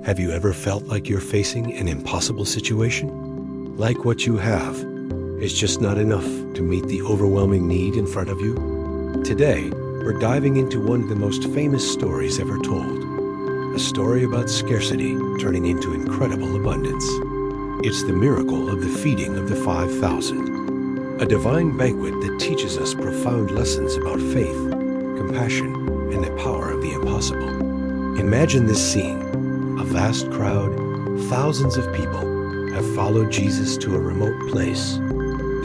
Have you ever felt like you're facing an impossible situation? Like what you have is just not enough to meet the overwhelming need in front of you? Today, we're diving into one of the most famous stories ever told. A story about scarcity turning into incredible abundance. It's the miracle of the feeding of the 5,000. A divine banquet that teaches us profound lessons about faith, compassion, and the power of the impossible. Imagine this scene. A vast crowd, thousands of people, have followed Jesus to a remote place.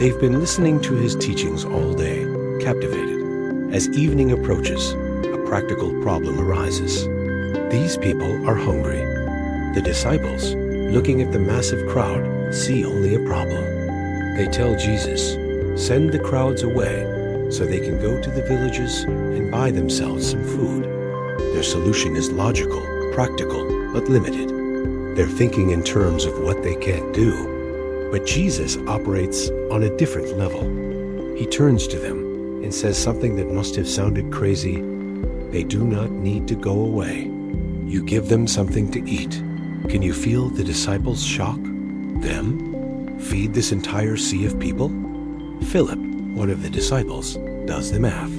They've been listening to his teachings all day, captivated. As evening approaches, a practical problem arises. These people are hungry. The disciples, looking at the massive crowd, see only a problem. They tell Jesus, "Send the crowds away so they can go to the villages and buy themselves some food." Their solution is logical, practical, but limited. They're thinking in terms of what they can't do. But Jesus operates on a different level. He turns to them and says something that must have sounded crazy. They do not need to go away. You give them something to eat. Can you feel the disciples' shock? Them? Feed this entire sea of people? Philip, one of the disciples, does the math.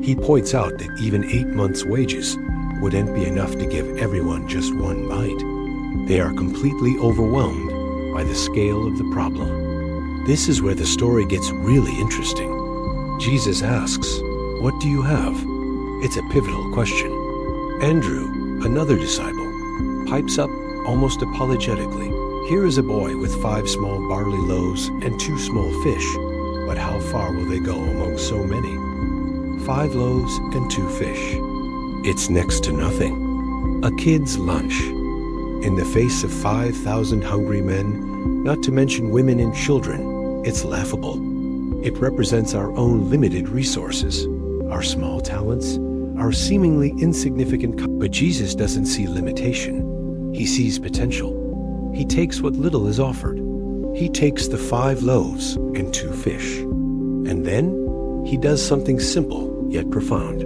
He points out that even 8 months' wages wouldn't be enough to give everyone just one bite. They are completely overwhelmed by the scale of the problem. This is where the story gets really interesting. Jesus asks, "What do you have?" It's a pivotal question. Andrew, another disciple, pipes up almost apologetically. "Here is a boy with 5 small barley loaves and 2 small fish, but how far will they go among so many? 5 loaves and 2 fish. It's next to nothing. A kid's lunch. In the face of 5,000 hungry men, not to mention women and children, it's laughable. It represents our own limited resources, our small talents, our seemingly insignificant. But Jesus doesn't see limitation. He sees potential. He takes what little is offered. He takes the 5 loaves and 2 fish. And then he does something simple yet profound.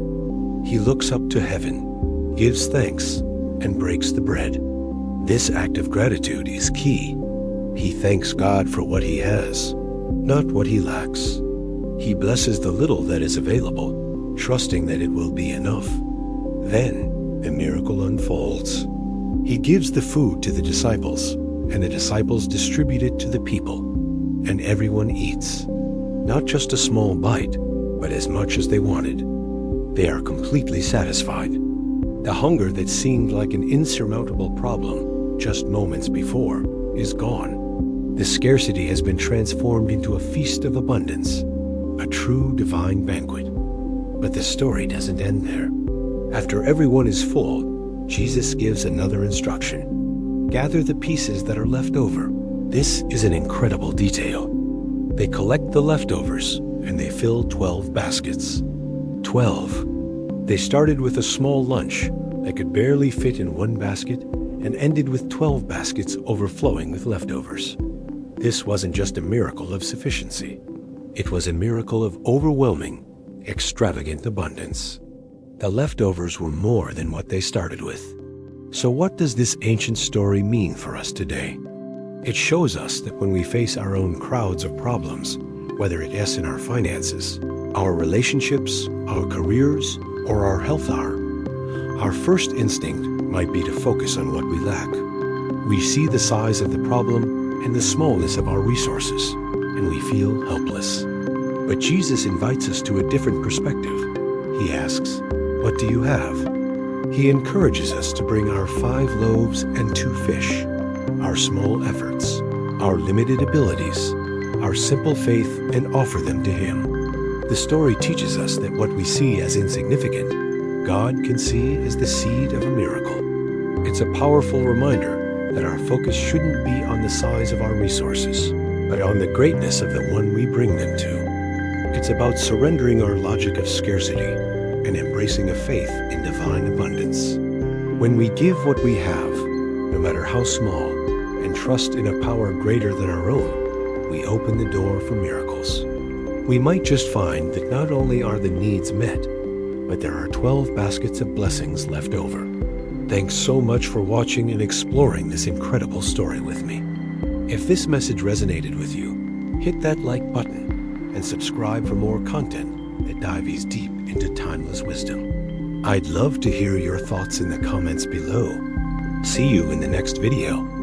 He looks up to heaven, gives thanks, and breaks the bread. This act of gratitude is key. He thanks God for what he has, not what he lacks. He blesses the little that is available, trusting that it will be enough. Then the miracle unfolds. He gives the food to the disciples, and the disciples distribute it to the people, and everyone eats. Not just a small bite, but as much as they wanted. They are completely satisfied. The hunger that seemed like an insurmountable problem just moments before is gone. The scarcity has been transformed into a feast of abundance, a true divine banquet. But the story doesn't end there. After everyone is full, Jesus gives another instruction. Gather the pieces that are left over. This is an incredible detail. They collect the leftovers and they fill 12 baskets. 12. They started with a small lunch that could barely fit in one basket and ended with 12 baskets overflowing with leftovers. This wasn't just a miracle of sufficiency. It was a miracle of overwhelming, extravagant abundance. The leftovers were more than what they started with. So what does this ancient story mean for us today? It shows us that when we face our own crowds of problems, whether it is in our finances, our relationships, our careers, or our health, our first instinct might be to focus on what we lack. We see the size of the problem and the smallness of our resources, and we feel helpless. But Jesus invites us to a different perspective. He asks, "What do you have?" He encourages us to bring our 5 loaves and 2 fish, our small efforts, our limited abilities, our simple faith, and offer them to him. The story teaches us that what we see as insignificant, God can see as the seed of a miracle. It's a powerful reminder that our focus shouldn't be on the size of our resources, but on the greatness of the one we bring them to. It's about surrendering our logic of scarcity and embracing a faith in divine abundance. When we give what we have, no matter how small, and trust in a power greater than our own, we open the door for miracles. We might just find that not only are the needs met, but there are 12 baskets of blessings left over. Thanks so much for watching and exploring this incredible story with me. If this message resonated with you, hit that like button and subscribe for more content that dives deep into timeless wisdom. I'd love to hear your thoughts in the comments below. See you in the next video.